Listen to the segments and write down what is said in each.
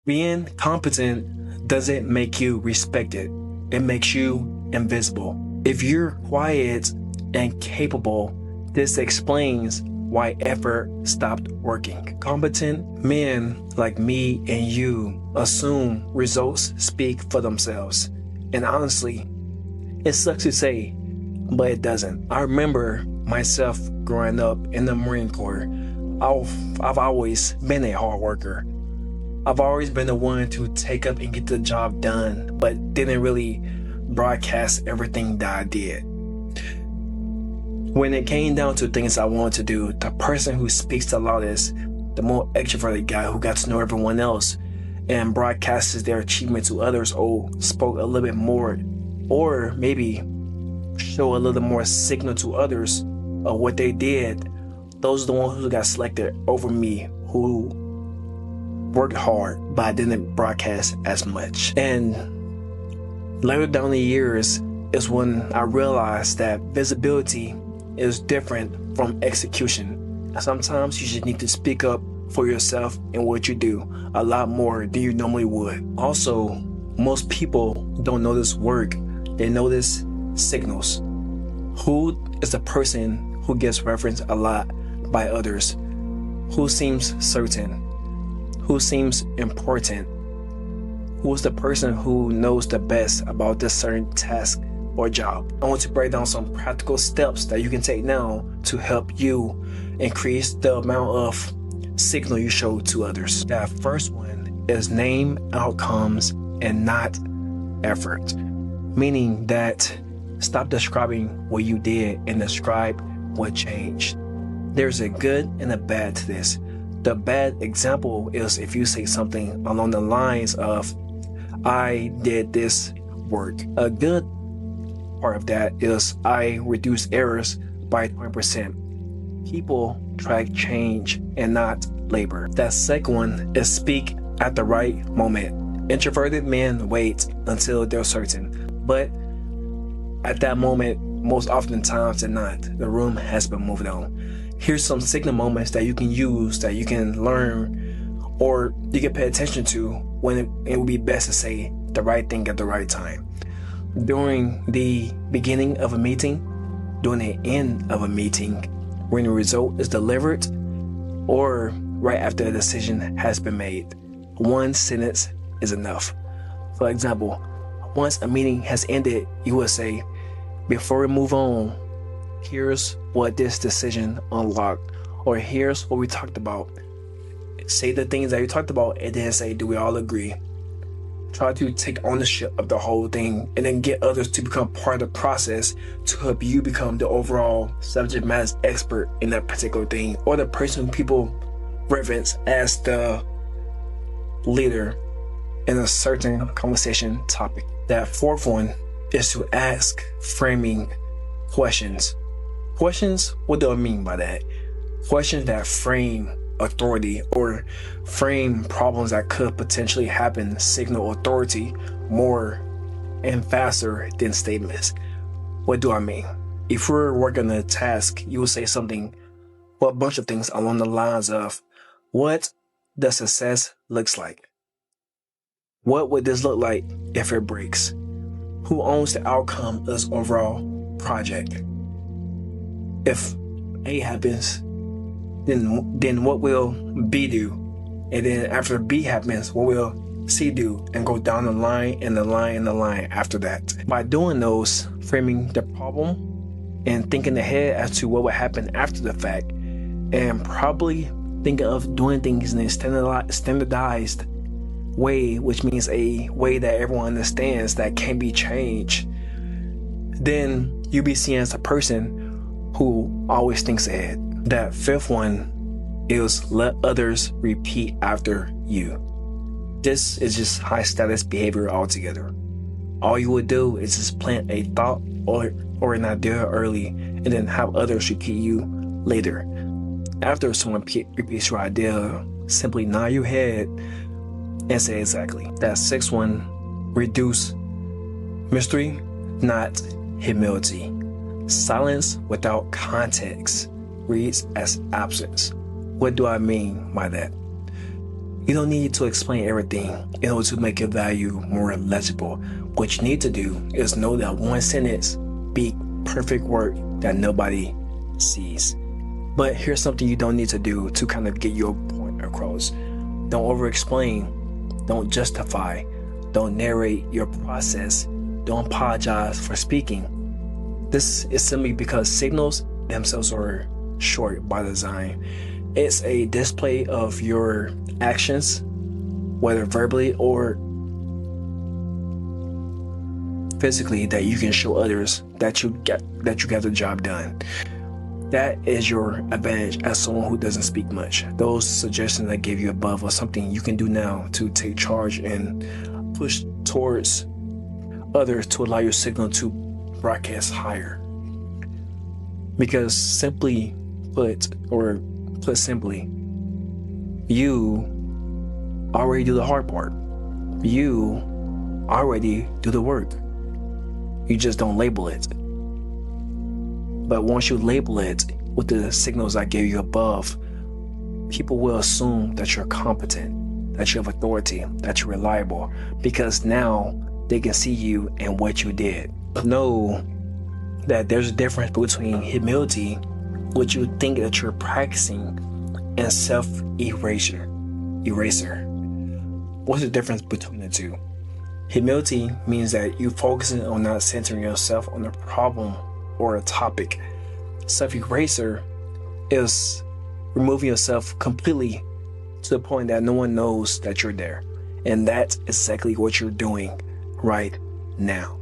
Being competent doesn't make you respected. It makes you invisible. If you're quiet and capable, this explains why effort stopped working. Competent men like me and you assume results speak for themselves. And honestly, it sucks to say, but it doesn't. I remember myself growing up in the Marine Corps. I've always been a hard worker. I've always been the one to take up and get the job done, but didn't really broadcast everything that I did. When it came down to things I wanted to do, the person who speaks the loudest, the more extroverted guy who got to know everyone else and broadcasts their achievement to others, or spoke a little bit more, or maybe show a little more signal to others of what they did, those are the ones who got selected over me, who worked hard but didn't broadcast as much. And later down the years is when I realized that visibility is different from execution. Sometimes you just need to speak up for yourself and what you do a lot more than you normally would. Also, most people don't notice work, they notice signals. Who is the person who gets referenced a lot by others? Who seems certain? Who seems important? Who's the person who knows the best about this certain task or job? I want to break down some practical steps that you can take now to help you increase the amount of signal you show to others. That first one is name outcomes and not effort. Meaning that stop describing what you did and describe what changed. There's a good and a bad to this. The bad example is if you say something along the lines of, I did this work. A good part of that is I reduced errors by 20%. People track change and not labor. That second one is speak at the right moment. Introverted men wait until they're certain, but at that moment, most oftentimes than not, the room has been moved on. Here's some signal moments that you can use, that you can learn, or you can pay attention to when it would be best to say the right thing at the right time. During the beginning of a meeting, during the end of a meeting, when the result is delivered, or right after a decision has been made. One sentence is enough. For example, once a meeting has ended, you will say, before we move on, here's what this decision unlocked, or here's what we talked about. Say the things that you talked about and then say, do we all agree? Try to take ownership of the whole thing and then get others to become part of the process to help you become the overall subject matter expert in that particular thing, or the person people reference as the leader in a certain conversation topic. That fourth one is to ask framing questions. Questions, what do I mean by that? Questions that frame authority or frame problems that could potentially happen, signal authority more and faster than statements. What do I mean? If we're working a task, you will say something, well, a bunch of things along the lines of, what does success looks like? What would this look like if it breaks? Who owns the outcome of this overall project? If A happens, then what will B do? And then after B happens, what will C do? And go down the line and the line and the line after that. By doing those, framing the problem and thinking ahead as to what would happen after the fact, and probably thinking of doing things in a standardized way, which means a way that everyone understands that can be changed, then you'll be seen as a person who always thinks ahead. That fifth one is let others repeat after you. This is just high status behavior altogether. All you would do is just plant a thought or an idea early and then have others repeat you later. After someone repeats your idea, simply nod your head and say exactly. That sixth one, reduce mystery, not humility. Silence without context reads as absence. What do I mean by that? You don't need to explain everything in order to make your value more legible. What you need to do is know that one sentence be perfect work that nobody sees. But here's something you don't need to do to kind of get your point across. Don't over-explain. Don't justify. Don't narrate your process. Don't apologize for speaking. This is simply because signals themselves are short by design. It's a display of your actions, whether verbally or physically, that you can show others that you got the job done. That is your advantage as someone who doesn't speak much. Those suggestions I gave you above are something you can do now to take charge and push towards others to allow your signal to broadcast higher. Because simply put simply, you already do the hard part. You already do the work. You just don't label it. But once you label it with the signals I gave you above, people will assume that you're competent, that you have authority, that you're reliable, because now they can see you and what you did. Know that there's a difference between humility, which you think that you're practicing, and self-erasure. What's the difference between the two? Humility means that you're focusing on not centering yourself on a problem or a topic. Self-erasure is removing yourself completely to the point that no one knows that you're there. And that's exactly what you're doing right now.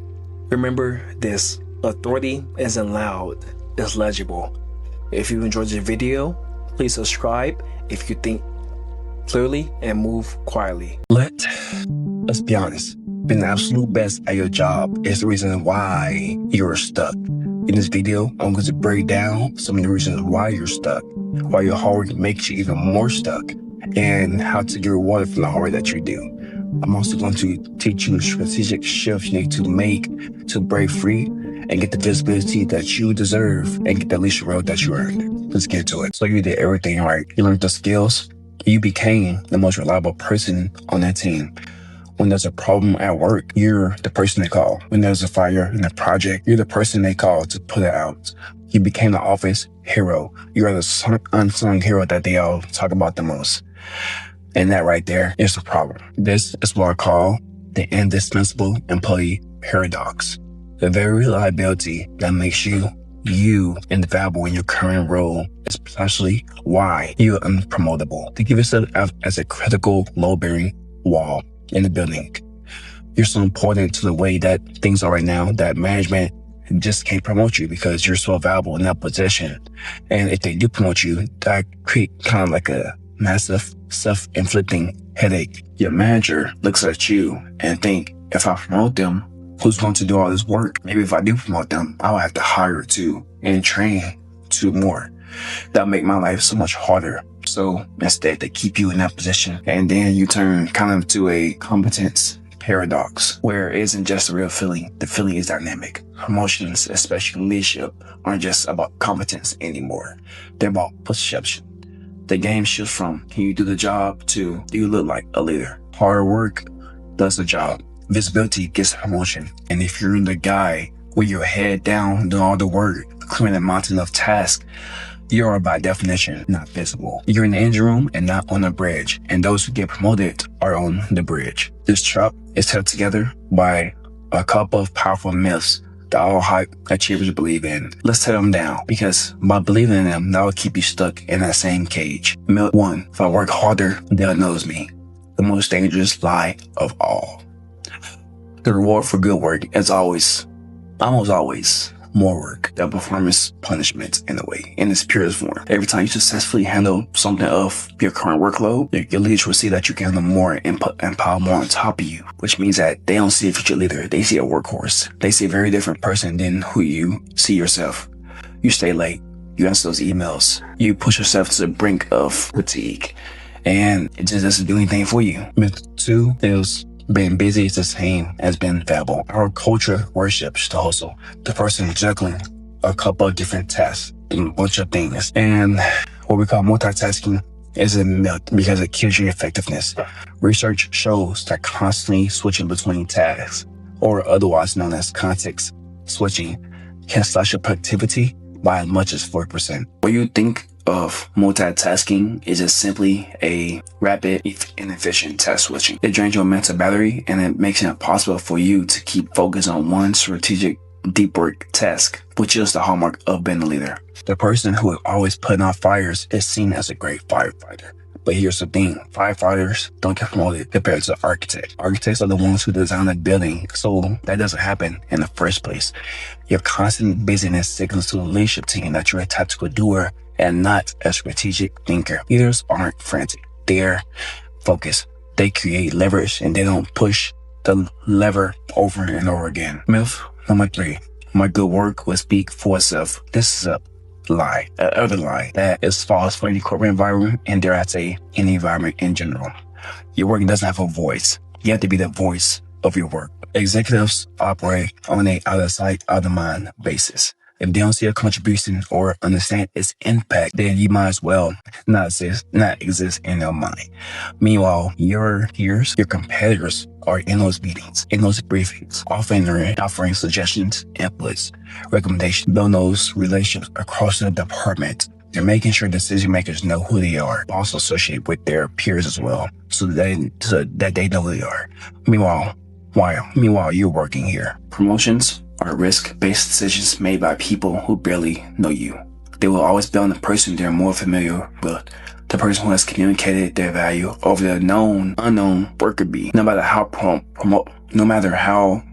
Remember this: authority isn't loud, it's legible. If you enjoyed this video, please subscribe if you think clearly and move quietly. Let's be honest. Being the absolute best at your job is the reason why you're stuck. In this video, I'm going to break down some of the reasons why you're stuck, why your hard work makes you even more stuck, and how to get rewarded from the hard work that you do. I'm also going to teach you the strategic shifts you need to make to break free and get the visibility that you deserve and get the leadership role that you earned. Let's get to it. So you did everything right. You learned the skills. You became the most reliable person on that team. When there's a problem at work, you're the person they call. When there's a fire in a project, you're the person they call to put it out. You became the office hero. You're the unsung hero that they all talk about the most. And that right there is the problem. This is what I call the indispensable employee paradox. The very reliability that makes you invaluable in your current role is precisely why you're unpromotable. To give yourself as a critical load-bearing wall in the building. You're so important to the way that things are right now that management just can't promote you because you're so valuable in that position. And if they do promote you, that create kind of like a massive self-inflicting headache. Your manager looks at you and think, if I promote them, who's going to do all this work? Maybe if I do promote them, I'll have to hire two and train two more. That'll make my life so much harder. So instead, they keep you in that position, and then you turn kind of to a competence paradox where it isn't just a real feeling. The feeling is dynamic. Promotions, especially leadership, aren't just about competence anymore. They're about perception. The game shifts from can you do the job to do you look like a leader? Hard work does the job. Visibility gets promotion. And if you're the guy with your head down doing all the work, clearing a mountain of tasks, you are by definition not visible. You're in the engine room and not on the bridge, and those who get promoted are on the bridge. This trap is held together by a couple of powerful myths that all high achievers believe in. Let's tear them down, because by believing in them, that will keep you stuck in that same cage. Myth 1, if I work harder, they'll notice me. The most dangerous lie of all. The reward for good work is almost always more work than performance punishment in a way, in its purest form. Every time you successfully handle something of your current workload, your leaders will see that you can handle more and pile more on top of you, which means that they don't see a future leader. They see a workhorse. They see a very different person than who you see yourself. You stay late. You answer those emails. You push yourself to the brink of fatigue, and it just doesn't do anything for you. Myth 2 is being busy is the same as being valuable. Our culture worships the hustle, the person juggling a couple of different tasks, doing a bunch of things. And what we call multitasking is a myth because it kills your effectiveness. Research shows that constantly switching between tasks, or otherwise known as context switching, can slash your productivity by as much as 4%. What you think of multitasking is just simply a rapid and efficient task switching. It drains your mental battery and it makes it impossible for you to keep focused on one strategic deep work task, which is the hallmark of being a leader. The person who is always putting out fires is seen as a great firefighter. But here's the thing, firefighters don't get promoted compared to architects. Architects are the ones who design a building, so that doesn't happen in the first place. Your constant busyness signals to the leadership team that you're a tactical doer and not a strategic thinker. Leaders aren't frantic, they're focused. They create leverage and they don't push the lever over and over again. Myth number 3, my good work will speak for itself. This is a lie, another lie that is false for any corporate environment, and dare I say, any environment in general. Your work doesn't have a voice. You have to be the voice of your work. Executives operate on a out of sight, out of mind basis. If they don't see a contribution or understand its impact, then you might as well not exist in their mind. Meanwhile, your peers, your competitors are in those meetings, in those briefings, offering suggestions, inputs, recommendations, build those relationships across the department. They're making sure decision makers know who they are, also associate with their peers as well, so that they know who they are. Meanwhile, you're working here. Promotions are risk-based decisions made by people who barely know you. They will always be on the person they're more familiar with, the person who has communicated their value over the unknown worker bee, no matter how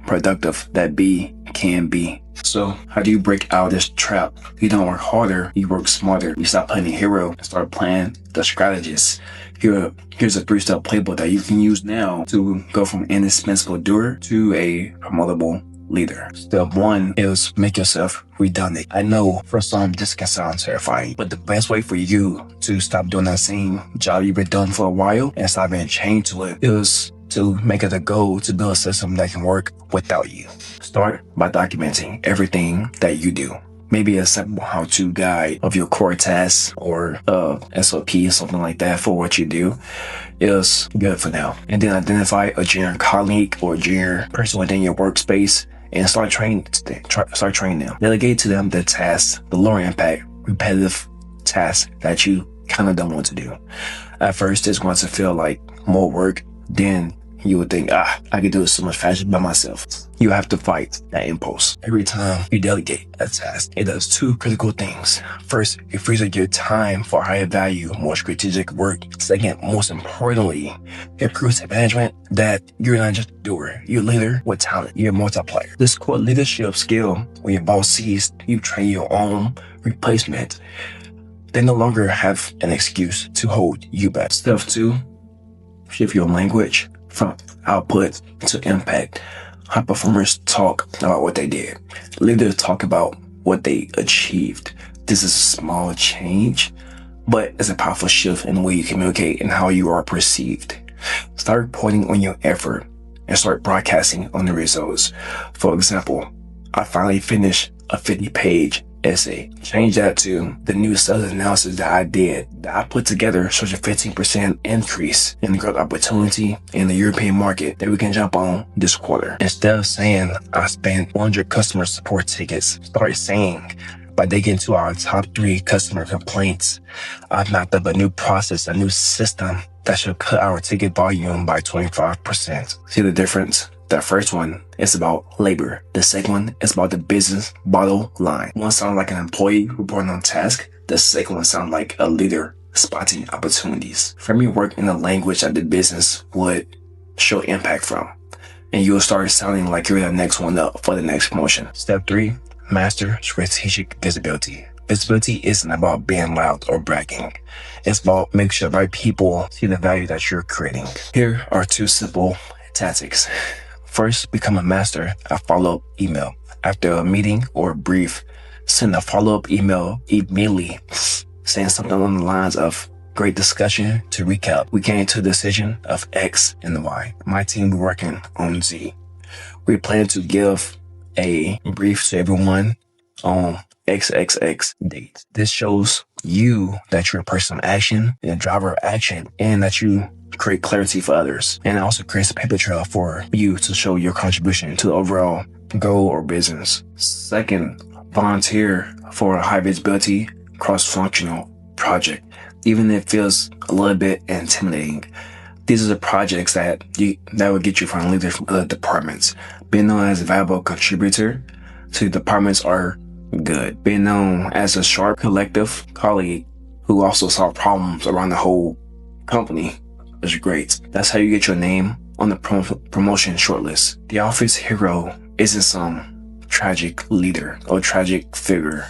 productive that bee can be. So how do you break out of this trap? You don't work harder, you work smarter. You stop playing the hero and start playing the strategist. Here's a 3-step playbook that you can use now to go from an indispensable doer to a promotable leader. Step 1 is make yourself redundant. I know for some this can sound terrifying, but the best way for you to stop doing that same job you've been doing for a while and stop being chained to it is to make it a goal to build a system that can work without you. Start by documenting everything that you do. Maybe a simple how-to guide of your core tasks or SOP, something like that for what you do is good for now. And then identify a junior colleague or junior person within your workspace and start training them. Delegate to them the tasks, the lower impact, repetitive tasks that you kind of don't want to do. At first, it's going to feel like more work. Then you would think, I can do it so much faster by myself. You have to fight that impulse. Every time you delegate a task, it does 2 critical things. First, it frees up your time for higher value, more strategic work. Second, most importantly, it proves to management that you're not just a doer, you're a leader with talent, you're a multiplier. This core leadership skill, when your boss sees you train your own replacement, they no longer have an excuse to hold you back. Step 2, shift your language from output to impact. High performers talk about what they did. Leaders talk about what they achieved. This is a small change, but it's a powerful shift in the way you communicate and how you are perceived. Start reporting on your effort and start broadcasting on the results. For example, I finally finished a 50-page essay. Change that to the new sales analysis that I put together shows a 15% increase in the growth opportunity in the European market that we can jump on this quarter. Instead of saying I spent 100 customer support tickets, start saying by digging into our top 3 customer complaints, I've mapped up a new process, a new system that should cut our ticket volume by 25%. See the difference? The first one is about labor. The second one is about the business bottom line. One sounds like an employee reporting on task. The second one sounds like a leader spotting opportunities. Frame your work in a language that the business would show impact from, and you'll start sounding like you're the next one up for the next promotion. Step 3, master strategic visibility. Visibility isn't about being loud or bragging. It's about making sure the right people see the value that you're creating. Here are 2 simple tactics. First, become a master at follow-up email. After a meeting or brief, send a follow-up email immediately, saying something along the lines of, great discussion. To recap, we came to a decision of X and Y. My team will be working on Z. We plan to give a brief to everyone on XXX date. This shows you that you're a person of action and a driver of action, and that you create clarity for others. And it also creates a paper trail for you to show your contribution to the overall goal or business. Second, volunteer for a high visibility, cross-functional project, even if it feels a little bit intimidating. These are the projects that will get you from leaders from other departments. Being known as a valuable contributor to departments are good. Being known as a sharp, collective colleague who also solve problems around the whole company is great. That's how you get your name on the promotion shortlist. The office hero isn't some tragic leader or tragic figure.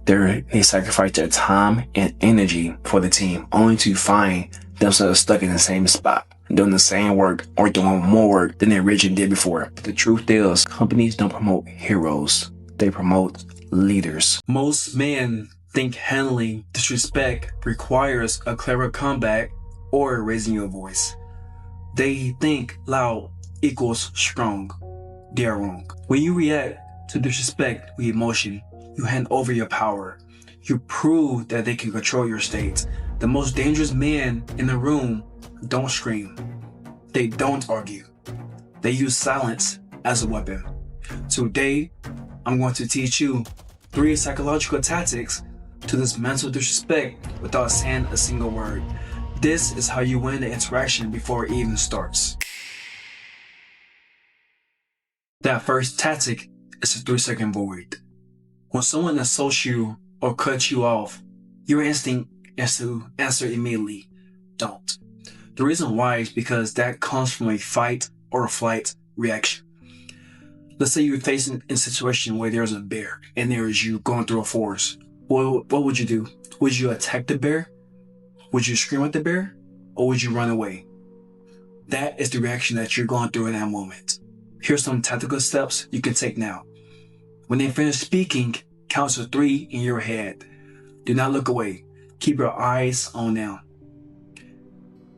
They sacrifice their time and energy for the team, only to find themselves stuck in the same spot, doing the same work or doing more work than they originally did before. But the truth is, companies don't promote heroes. They promote leaders. Most men think handling disrespect requires a clever comeback or raising your voice. They think loud equals strong. They are wrong. When you react to disrespect with emotion, you hand over your power. You prove that they can control your state. The most dangerous men in the room don't scream. They don't argue. They use silence as a weapon. Today, I'm going to teach you 3 psychological tactics to dismantle disrespect without saying a single word. This is how you win the interaction before it even starts. That first tactic is a 3-second void. When someone insults you or cuts you off, your instinct is to answer immediately. Don't. The reason why is because that comes from a fight or flight reaction. Let's say you're facing a situation where there's a bear and there is you going through a forest. Well, what would you do? Would you attack the bear? Would you scream at the bear? Or would you run away? That is the reaction that you're going through in that moment. Here's some tactical steps you can take now. When they finish speaking, count to 3 in your head. Do not look away. Keep your eyes on them.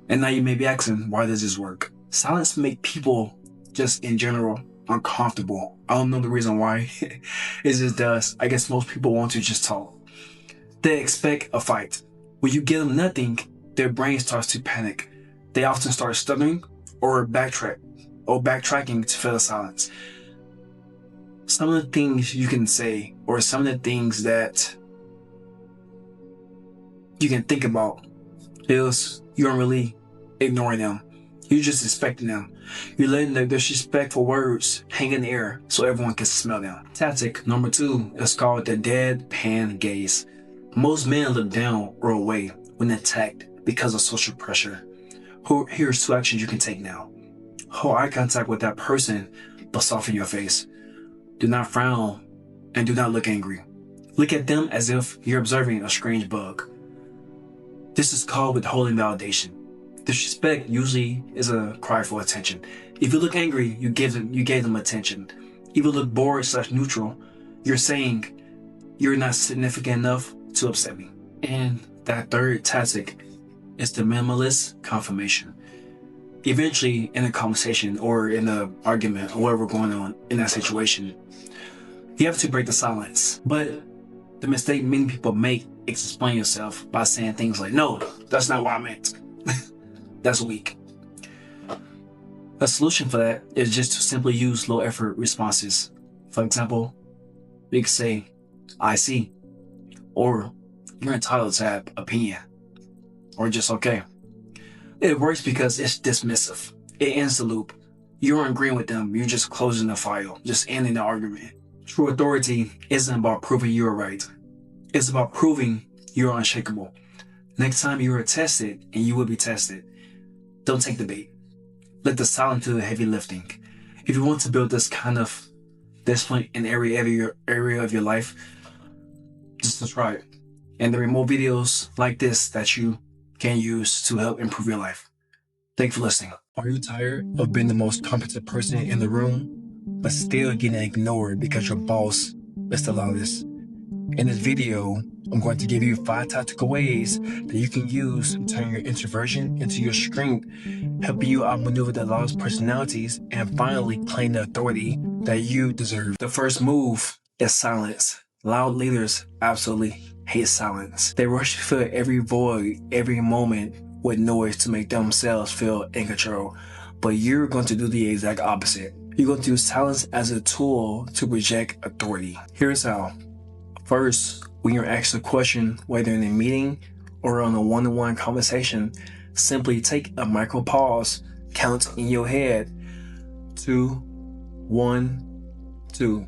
And now you may be asking, why does this work? Silence makes people just in general uncomfortable. I don't know the reason why. It just does. I guess most people want to just talk. They expect a fight. When you give them nothing, their brain starts to panic. They often start stuttering or backtracking to fill the silence. Some of the things you can say, or some of the things that you can think about, is you aren't really ignoring them. You're just expecting them. You're letting the disrespectful words hang in the air so everyone can smell them. Tactic number 2 is called the deadpan gaze. Most men look down or away when attacked because of social pressure. Here's 2 actions you can take now. Hold eye contact with that person, but soften your face. Do not frown and do not look angry. Look at them as if you're observing a strange bug. This is called withholding validation. Disrespect usually is a cry for attention. If you look angry, you gave them attention. If you look bored/neutral, you're saying you're not significant enough to upset me. And that 3rd tactic is the minimalist confirmation. Eventually, in a conversation or in an argument or whatever going on in that situation, you have to break the silence. But the mistake many people make is explain yourself by saying things like, "No, that's not what I meant." That's weak. A solution for that is just to simply use low effort responses. For example, we could say, "I see," or "You're entitled to have opinion," or just "Okay." It works because it's dismissive. It ends the loop. You aren't agreeing with them. You're just closing the file, just ending the argument. True authority isn't about proving you're right. It's about proving you're unshakable. Next time you are tested, and you will be tested, don't take the bait. Let the silence do the heavy lifting. If you want to build this kind of discipline in every area of your life, just subscribe. And there are more videos like this that you can use to help improve your life. Thanks for listening. Are you tired of being the most competent person in the room, but still getting ignored because your boss is the loudest? In this video, I'm going to give you 5 tactical ways that you can use to turn your introversion into your strength, helping you outmaneuver the loudest personalities and finally claim the authority that you deserve. The first move is silence. Loud leaders absolutely hate silence. They rush to fill every void, every moment with noise to make themselves feel in control. But you're going to do the exact opposite. You're going to use silence as a tool to project authority. Here's how. First, when you're asked a question, whether in a meeting or on a one-on-one conversation, simply take a micro pause, count in your head 2, 1, 2.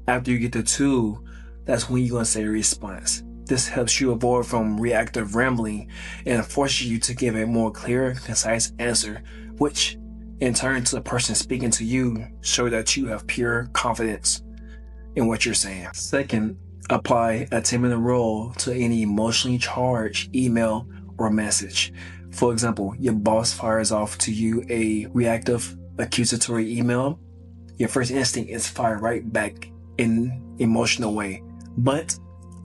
After you get to 2, that's when you're going to say a response. This helps you avoid from reactive rambling and forces you to give a more clear, concise answer, which in turn to the person speaking to you show that you have pure confidence in what you're saying. Second, apply a 10-minute rule to any emotionally charged email or message. For example, your boss fires off to you a reactive, accusatory email. Your first instinct is fire right back in emotional way. But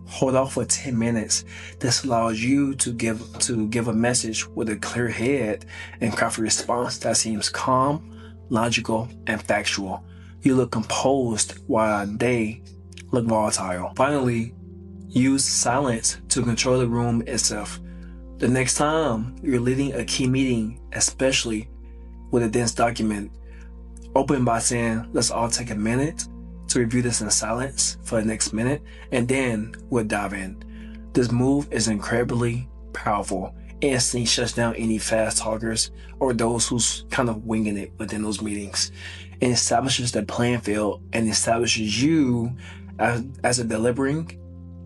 hold off for 10 minutes. This allows you to give a message with a clear head and craft a response that seems calm, logical, and factual. You look composed while they look volatile. Finally, use silence to control the room itself. The next time you're leading a key meeting, especially with a dense document, open by saying, let's all take a minute to review this in silence for the next minute, and then we'll dive in. This move is incredibly powerful. It instantly shuts down any fast talkers or those who's kind of winging it within those meetings. It establishes the playing field and establishes you as a delivering,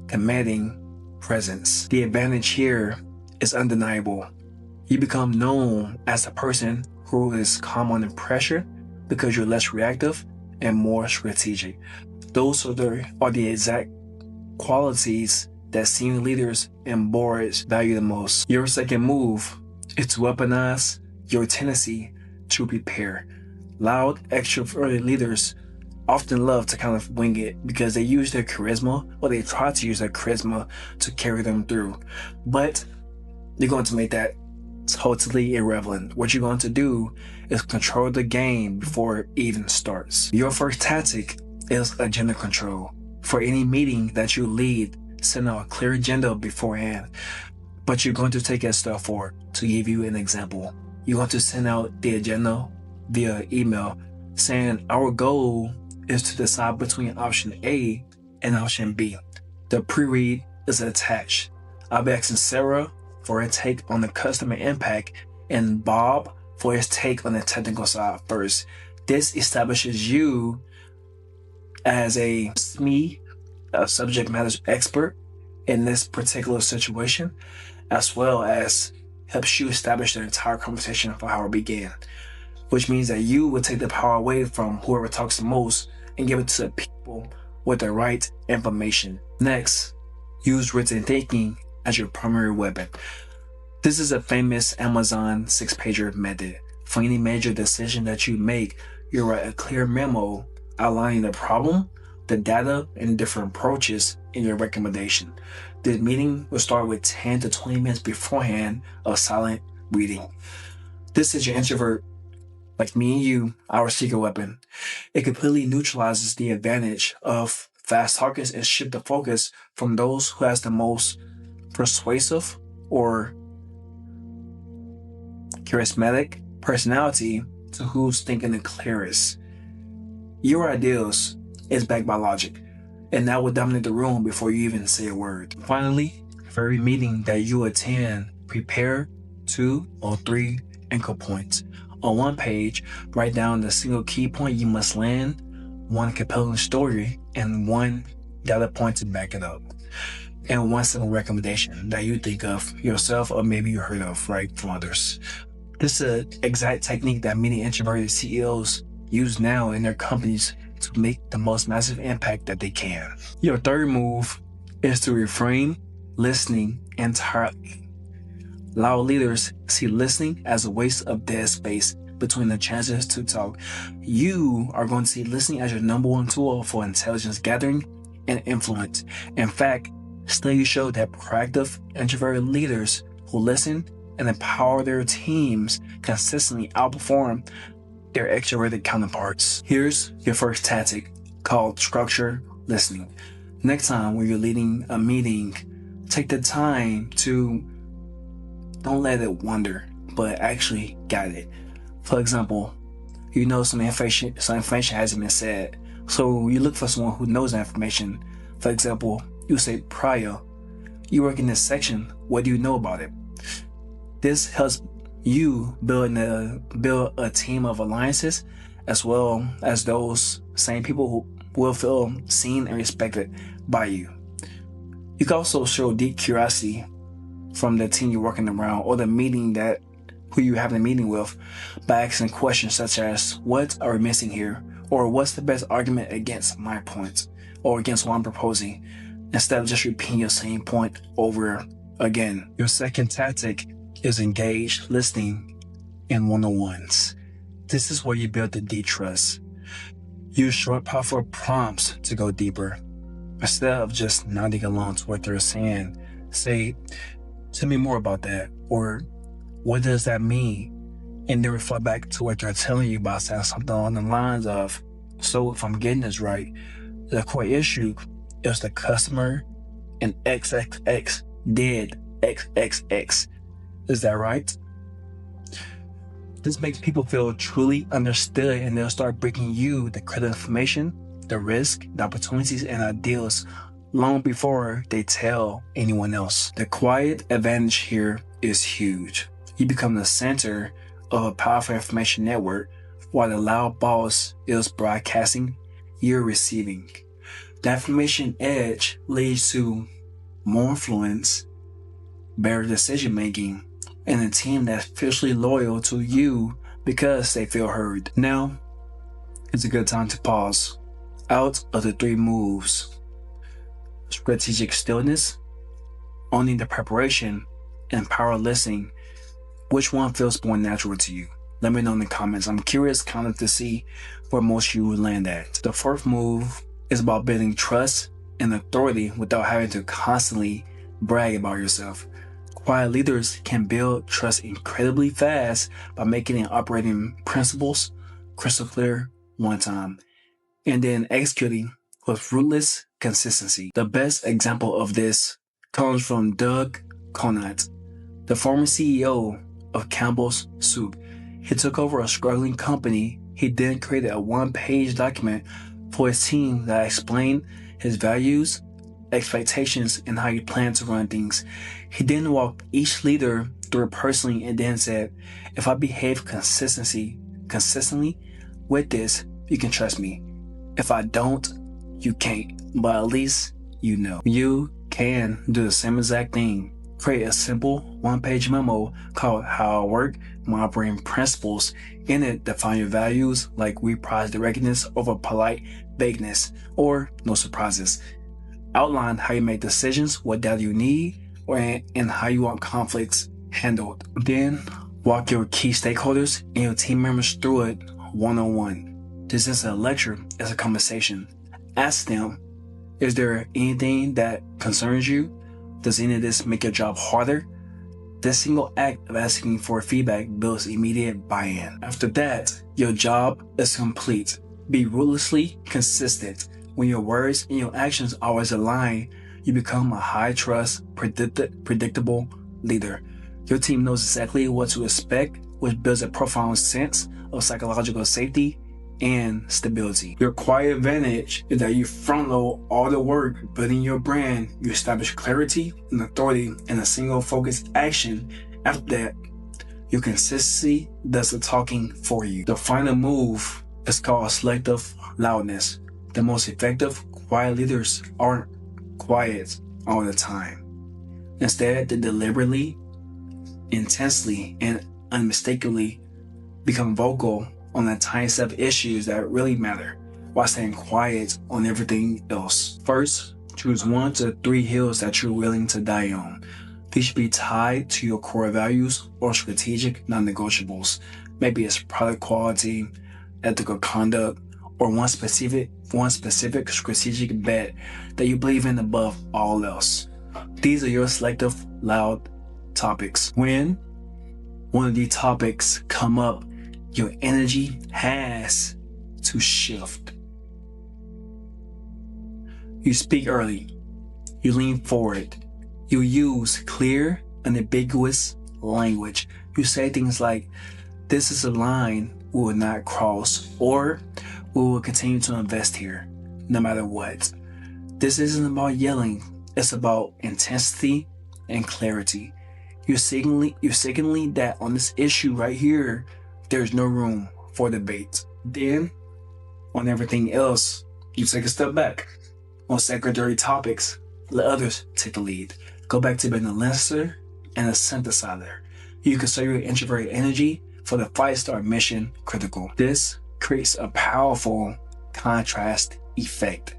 commanding presence. The advantage here is undeniable. You become known as a person who is calm under pressure because you're less reactive and more strategic. Those are the exact qualities that senior leaders and boards value the most. Your second move is to weaponize your tendency to prepare. Loud, extroverted leaders often love to kind of wing it because they use their charisma, or they try to use their charisma to carry them through. But you're going to make that totally irrelevant. What you're going to do is control the game before it even starts. Your first tactic is agenda control. For any meeting that you lead, send out a clear agenda beforehand. But you're going to take a step forward. To give you an example, you're going to send out the agenda via email saying our goal is to decide between option A and option B. The pre-read is attached. I'll be asking Sarah for a take on the customer impact and Bob for his take on the technical side first. This establishes you as a SME, a subject matter expert in this particular situation, as well as helps you establish the entire conversation for how it began, which means that you will take the power away from whoever talks the most and give it to the people with the right information. Next, use written thinking as your primary weapon. This is a famous Amazon 6-pager method. For any major decision that you make, you write a clear memo outlining the problem, the data, and different approaches in your recommendation. The meeting will start with 10 to 20 minutes beforehand of silent reading. This is your introvert, like me and you, our secret weapon. It completely neutralizes the advantage of fast talkers and shift the focus from those who has the most persuasive or charismatic personality to who's thinking the clearest. Your ideals is backed by logic, and that will dominate the room before you even say a word. Finally, for every meeting that you attend, prepare 2 or 3 anchor points. On one page, write down the single key point you must land, one compelling story, and one data point to back it up. And one simple recommendation that you think of yourself or maybe you heard of, right, from others. This is an exact technique that many introverted CEOs use now in their companies to make the most massive impact that they can. Your third move is to reframe listening entirely. Loud leaders see listening as a waste of dead space between the chances to talk. You are going to see listening as your number one tool for intelligence gathering and influence. In fact, studies show that proactive introverted leaders who listen and empower their teams consistently outperform their extroverted counterparts. Here's your first tactic called structure listening. Next time when you're leading a meeting, Take the time to don't let it wander, but actually guide it. For example, you know some information hasn't been said, so you look for someone who knows that information. For example, you say, Prior, you work in this section, what do you know about it? This helps you build a team of alliances, as well as those same people who will feel seen and respected by you. You can also show deep curiosity from the team you're working around or the meeting that who you have the meeting with by asking questions such as, what are we missing here? Or what's the best argument against my point or against what I'm proposing, instead of just repeating your same point over again. Your second tactic is engaged listening in one-on-ones. This is where you build the deep trust. Use short, powerful prompts to go deeper. Instead of just nodding along to what they're saying, say, tell me more about that, or what does that mean? And then refer back to what they're telling you about, saying something along the lines of, so if I'm getting this right, the core issue is the customer and XXX did XXX. Is that right? This makes people feel truly understood, and they'll start bringing you the critical information, the risk, the opportunities, and ideas long before they tell anyone else. The quiet advantage here is huge. You become the center of a powerful information network, while the loud boss is broadcasting, you're receiving. The information edge leads to more influence, better decision making, and a team that's fiercely loyal to you because they feel heard. Now, it's a good time to pause. Out of the 3 moves, strategic stillness, owning the preparation, and power listening, which one feels more natural to you? Let me know in the comments. I'm curious kind of to see where most of you would land at. The 4th move is about building trust and authority without having to constantly brag about yourself. Quiet leaders can build trust incredibly fast by making and operating principles crystal clear one time, and then executing with ruthless consistency. The best example of this comes from Doug Conant, the former CEO of Campbell's Soup. He took over a struggling company. He then created a 1-page document for his team that explained his values, expectations, and how he planned to run things. He then walked each leader through it personally and then said, if I behave consistently with this, you can trust me. If I don't, you can't, but at least you know. You can do the same exact thing. Create a simple 1-page memo called How I Work, My Operating Principles. In it, define your values, like we prize directness over polite vagueness or no surprises. Outline how you make decisions, what data you need, and how you want conflicts handled. Then walk your key stakeholders and your team members through it one-on-one. This isn't a lecture, it's a conversation. Ask them, is there anything that concerns you? Does any of this make your job harder? This single act of asking for feedback builds immediate buy-in. After that, your job is complete. Be ruthlessly consistent. When your words and your actions always align, you become a high-trust, predictable leader. Your team knows exactly what to expect, which builds a profound sense of psychological safety and stability. Your quiet advantage is that you front-load all the work building your brand. You establish clarity and authority in a single focused action. After that, your consistency does the talking for you. The final move is called selective loudness. The most effective quiet leaders aren't quiet all the time. Instead, they deliberately, intensely, and unmistakably become vocal on the tiny set of issues that really matter, while staying quiet on everything else. First, choose 1 to 3 hills that you're willing to die on. These should be tied to your core values or strategic non-negotiables. Maybe it's product quality, ethical conduct, or one specific strategic bet that you believe in above all else. These are your selective loud topics. When one of these topics come up, your energy has to shift. You speak early. You lean forward. You use clear, unambiguous language. You say things like, this is a line we will not cross, or we will continue to invest here, no matter what. This isn't about yelling, it's about intensity and clarity. You're signaling that on this issue right here, there's no room for debate. Then, on everything else, you take a step back. On secondary topics, let others take the lead. Go back to being a listener and a synthesizer. You consider your introverted energy for the 5-star mission critical. This creates a powerful contrast effect.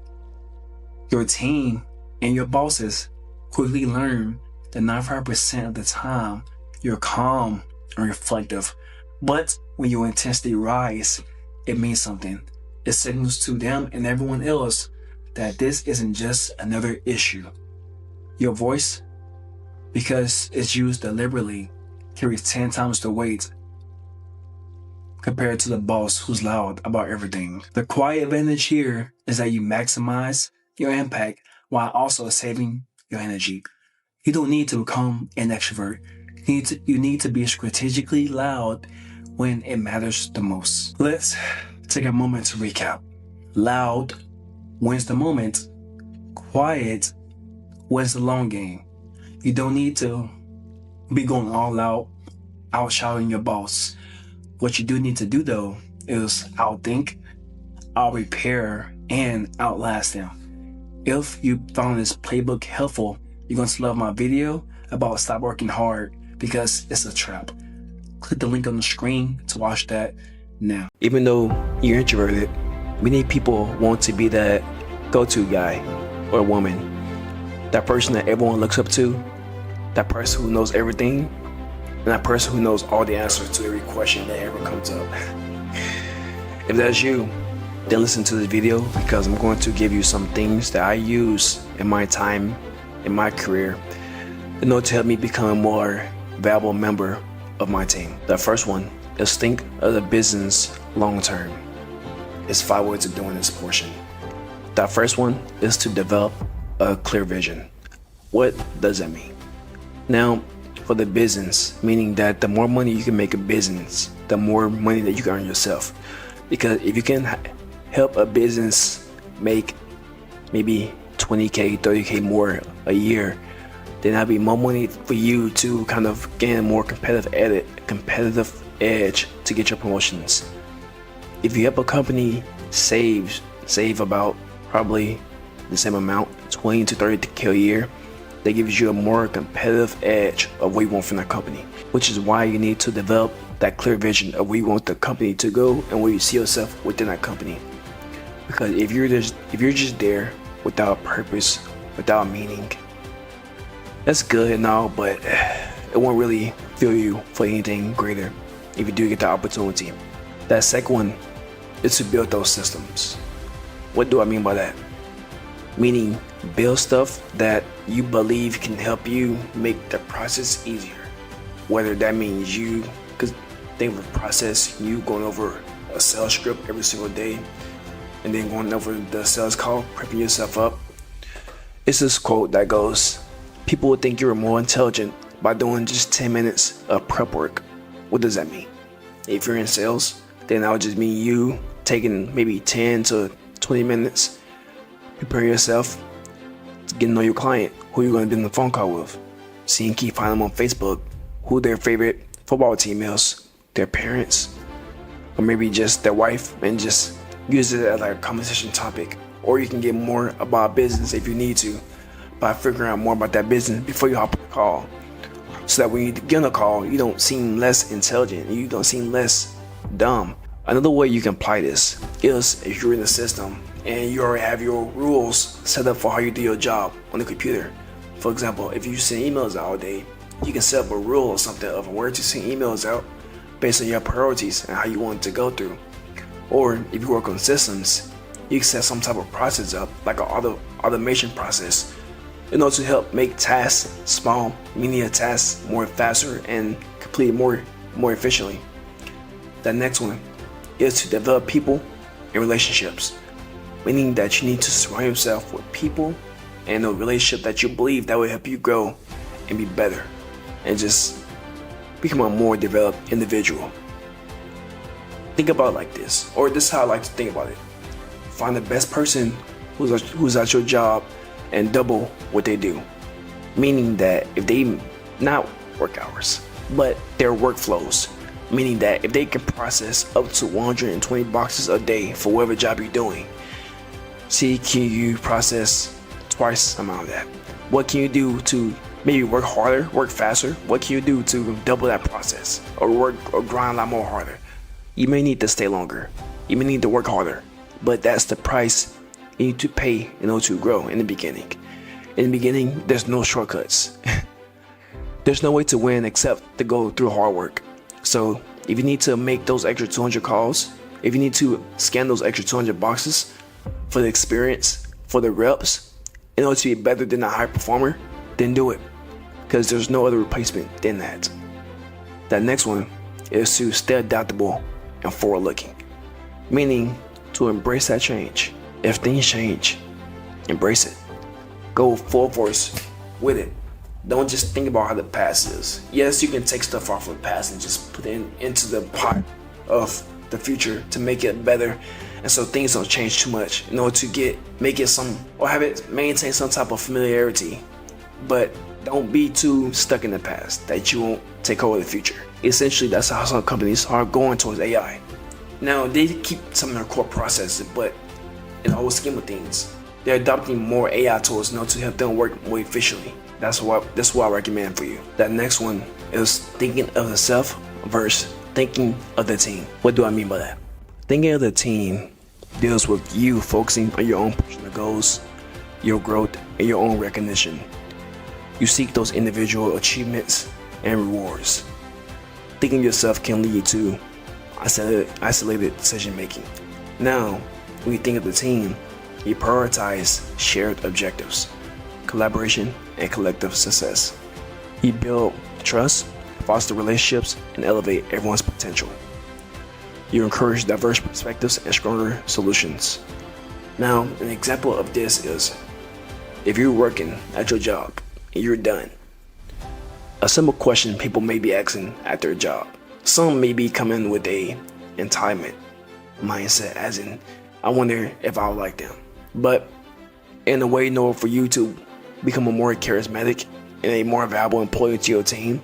Your team and your bosses quickly learn that 95% of the time you're calm and reflective. But when your intensity rises, it means something. It signals to them and everyone else that this isn't just another issue. Your voice, because it's used deliberately, carries 10 times the weight compared to the boss who's loud about everything. The quiet advantage here is that you maximize your impact while also saving your energy. You don't need to become an extrovert. You need to be strategically loud when it matters the most. Let's take a moment to recap. Loud wins the moment. Quiet wins the long game. You don't need to be going all out, outshouting your boss. What you do need to do though is outthink, out-repair, and outlast them. If you found this playbook helpful, you're going to love my video about stop working hard because it's a trap. Click the link on the screen to watch that now. Even though you're introverted, many people want to be that go-to guy or woman, that person that everyone looks up to, that person who knows everything, and that person who knows all the answers to every question that ever comes up. If that's you, then listen to this video because I'm going to give you some things that I use in my time, in my career, in order to help me become a more valuable member of my team. The first one is think of the business long term. It's 5 ways of doing this portion. That first one is to develop a clear vision. What does that mean? Now, for the business, meaning that the more money you can make a business, the more money that you can earn yourself. Because if you can help a business make maybe 20K, 30K more a year, then that'll be more money for you to kind of gain a more competitive edge to get your promotions. If you help a company save about probably the same amount, 20 to 30K a year, that gives you a more competitive edge of what you want from that company, which is why you need to develop that clear vision of where you want the company to go and where you see yourself within that company. Because if you're just there without purpose, without meaning, that's good and all, but it won't really fuel you for anything greater if you do get the opportunity. That second one is to build those systems. What do I mean by that? Meaning build stuff that you believe can help you make the process easier. Whether that means you, because think of a process, you going over a sales script every single day and then going over the sales call, prepping yourself up. It's this quote that goes, people will think you're more intelligent by doing just 10 minutes of prep work. What does that mean? If you're in sales, then that would just mean you taking maybe 10 to 20 minutes, prepare yourself to get to know your client, who you're going to be on the phone call with, see and keep finding them on Facebook, who their favorite football team is, their parents, or maybe just their wife, and just use it as like a conversation topic. Or you can get more about business if you need to by figuring out more about that business before you hop on the call, so that when you get on the call, you don't seem less intelligent, you don't seem less dumb. Another way you can apply this is if you're in the system and you already have your rules set up for how you do your job on the computer. For example, if you send emails out all day, you can set up a rule or something of where to send emails out based on your priorities and how you want it to go through. Or if you work on systems, you can set some type of process up, like an automation process, in order to help make tasks, small, menial tasks, more faster and completed more efficiently. The next one is to develop people and relationships, meaning that you need to surround yourself with people and a relationship that you believe that will help you grow and be better and just become a more developed individual. Think about it like this, or this is how I like to think about it. Find the best person who's at your job and double what they do. Meaning that if they, not work hours, but their workflows. Meaning that if they can process up to 120 boxes a day for whatever job you're doing, see, can you process twice the amount of that? What can you do to maybe work harder, work faster? What can you do to double that process or work or grind a lot more harder? You may need to stay longer. You may need to work harder, but that's the price you need to pay in order to grow in the beginning. In the beginning, there's no shortcuts. There's no way to win except to go through hard work. So if you need to make those extra 200 calls, if you need to scan those extra 200 boxes for the experience, for the reps, in order to be better than a high performer, then do it. Because there's no other replacement than that. That next one is to stay adaptable and forward looking. Meaning to embrace that change. If things change, embrace it. Go full force with it. Don't just think about how the past is. Yes, you can take stuff off of the past and just put it into the pot of the future to make it better, and so things don't change too much in order to make it some, or have it maintain some type of familiarity. But don't be too stuck in the past that you won't take over the future. Essentially, that's how some companies are going towards AI. Now, they keep some of their core processes, but in the whole scheme of things, they're adopting more AI tools now to help them work more efficiently. That's what I recommend for you. That next one is thinking of the self versus thinking of the team. What do I mean by that? Thinking of the team deals with you focusing on your own personal goals, your growth, and your own recognition. You seek those individual achievements and rewards. Thinking yourself can lead to isolated decision making. Now, when you think of the team, you prioritize shared objectives, collaboration, and collective success. You build trust, foster relationships, and elevate everyone's potential. You encourage diverse perspectives and stronger solutions. Now, an example of this is if you're working at your job and you're done, a simple question people may be asking at their job. Some may be coming with a entitlement mindset, as in, I wonder if I'll like them. But in a way, in order for you to become a more charismatic and a more valuable employee to your team,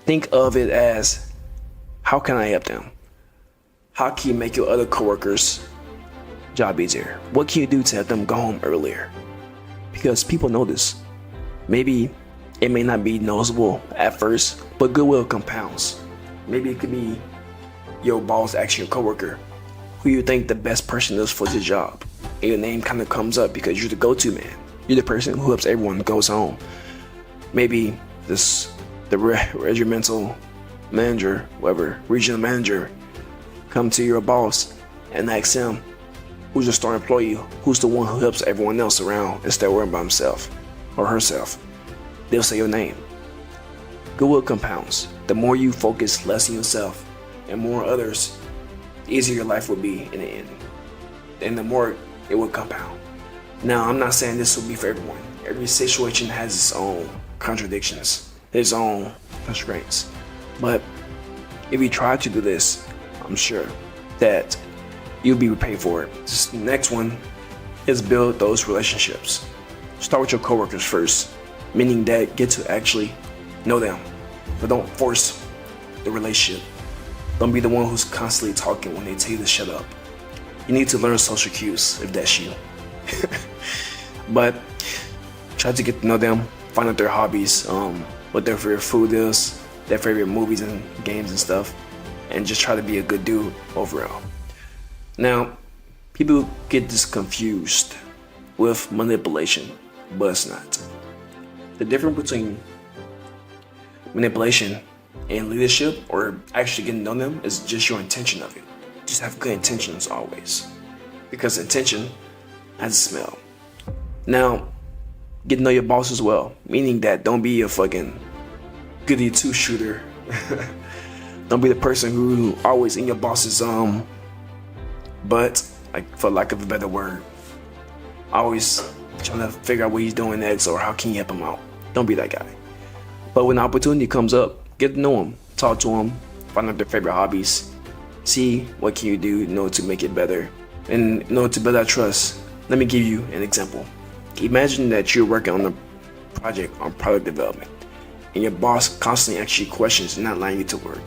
think of it as, how can I help them? How can you make your other coworkers' job easier? What can you do to help them go home earlier? Because people notice. Maybe it may not be noticeable at first, but goodwill compounds. Maybe it could be your boss asking your coworker who you think the best person is for the job. And your name kind of comes up because you're the go-to man. You're the person who helps everyone goes home. Maybe the regimental manager, whatever, regional manager, come to your boss and ask him who's the star employee, who's the one who helps everyone else around instead of worrying about himself or herself. They'll say your name. Goodwill compounds. The more you focus less on yourself and more on others, the easier your life will be in the end. And the more it will compound. Now, I'm not saying this will be for everyone. Every situation has its own contradictions, its own constraints. But if you try to do this, I'm sure that you'll be repaid for it. This next one is build those relationships. Start with your coworkers first, meaning that get to actually know them. But don't force the relationship. Don't be the one who's constantly talking when they tell you to shut up. You need to learn social cues if that's you. But try to get to know them, find out their hobbies, what their favorite food is, their favorite movies and games and stuff, and just try to be a good dude overall. Now, people get this confused with manipulation, but it's not. The difference between manipulation and leadership, or actually getting to know them, is just your intention of it. Just have good intentions always, because intention has a smell. Now, get to know your boss as well, meaning that don't be a fucking goody two-shooter. Don't be the person who always in your boss's butt, like for lack of a better word, always trying to figure out what he's doing next or how can you help him out. Don't be that guy. But when the opportunity comes up, get to know him, talk to him, find out their favorite hobbies, see what can you do, to make it better, and to build that trust. Let me give you an example. Imagine that you're working on a project on product development, and your boss constantly asks you questions and not allowing you to work.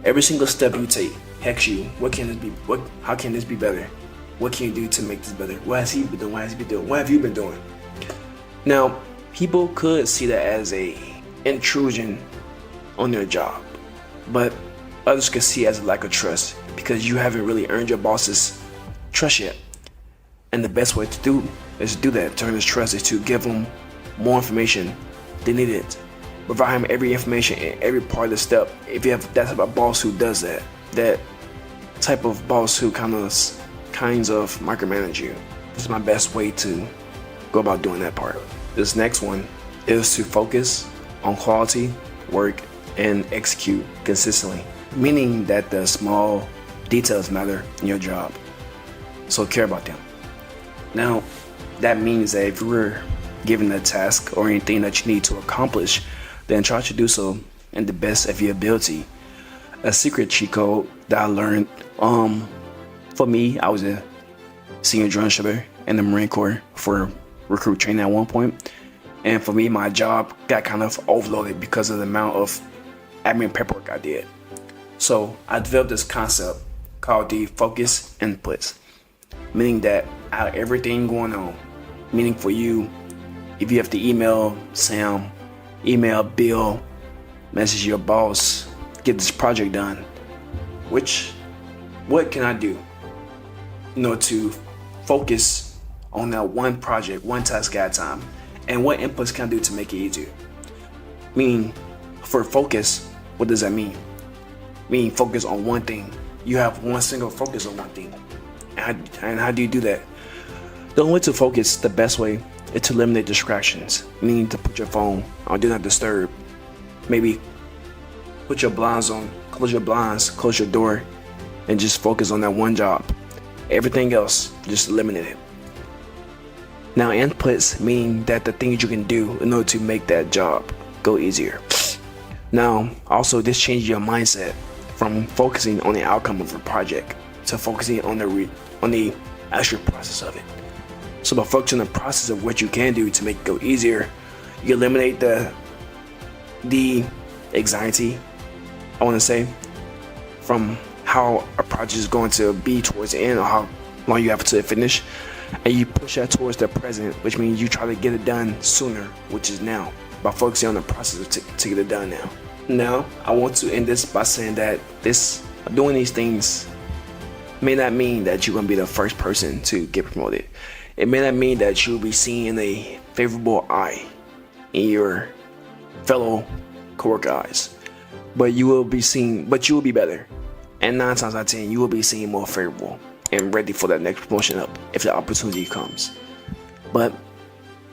Every single step you take asks you, how can this be better? What can you do to make this better? What has he been doing? What has he been doing? What have you been doing? Now, people could see that as a intrusion on their job, but others could see it as a lack of trust because you haven't really earned your boss's trust yet. And the best way to do that, to earn his trust, is to give him more information than needed. Provide him every information in every part of the step. If you have that type of boss who does that type of boss who kinds of micromanage you, this is my best way to go about doing that part. This next one is to focus on quality work and execute consistently, meaning that the small details matter in your job, so care about them. Now, that means that if you're given a task or anything that you need to accomplish, then try to do so in the best of your ability. A secret cheat code that I learned, for me, I was a senior drum instructor in the Marine Corps for recruit training at one point. And for me, my job got kind of overloaded because of the amount of admin paperwork I did. So I developed this concept called the focus inputs, meaning that out of everything going on, meaning for you, if you have to email Sam, email Bill, message your boss, get this project done, what can I do, to focus on that one project, one task at a time, and what inputs can I do to make it easier? Meaning, for focus, what does that mean? Meaning focus on one thing. You have one single focus on one thing. And how do you do that? The only way to focus, the best way, is to eliminate distractions. Meaning to put your phone on do not disturb. Maybe put your blinds on, close your blinds, close your door, and just focus on that one job. Everything else, just eliminate it. Now, inputs mean that the things you can do in order to make that job go easier. Now, also, this changes your mindset from focusing on the outcome of a project to focusing on the actual process of it. So by focusing on the process of what you can do to make it go easier, you eliminate the anxiety, I want to say, from how a project is going to be towards the end or how long you have to finish, and you push that towards the present, which means you try to get it done sooner, which is now, by focusing on the process to get it done now. Now, I want to end this by saying that doing these things may not mean that you're going to be the first person to get promoted. It may not mean that you'll be seen in a favorable eye in your fellow coworker eyes, but you will be better. And 9 times out of 10, you will be seen more favorable and ready for that next promotion up if the opportunity comes. But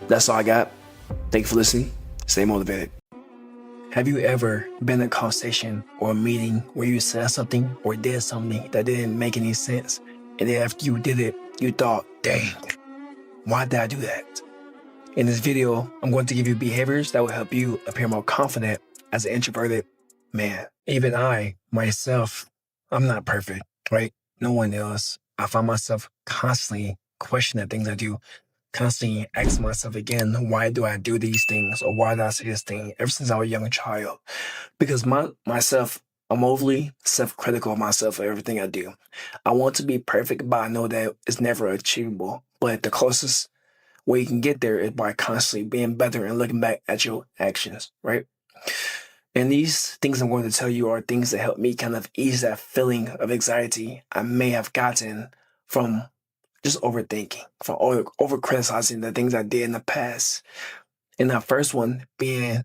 that's all I got. Thank you for listening. Stay motivated. Have you ever been in a conversation or a meeting where you said something or did something that didn't make any sense, and then after you did it, you thought, dang, why did I do that? In this video, I'm going to give you behaviors that will help you appear more confident as an introverted man. Even I, myself, I'm not perfect, right? No one else. I find myself constantly questioning things I do, constantly asking myself again, why do I do these things? Or why did I say this thing? Ever since I was a young child. Because I'm overly self-critical of myself for everything I do. I want to be perfect, but I know that it's never achievable. But the closest way you can get there is by constantly being better and looking back at your actions, right? And these things I'm going to tell you are things that help me kind of ease that feeling of anxiety I may have gotten from just overthinking, from over criticizing the things I did in the past. And that first one being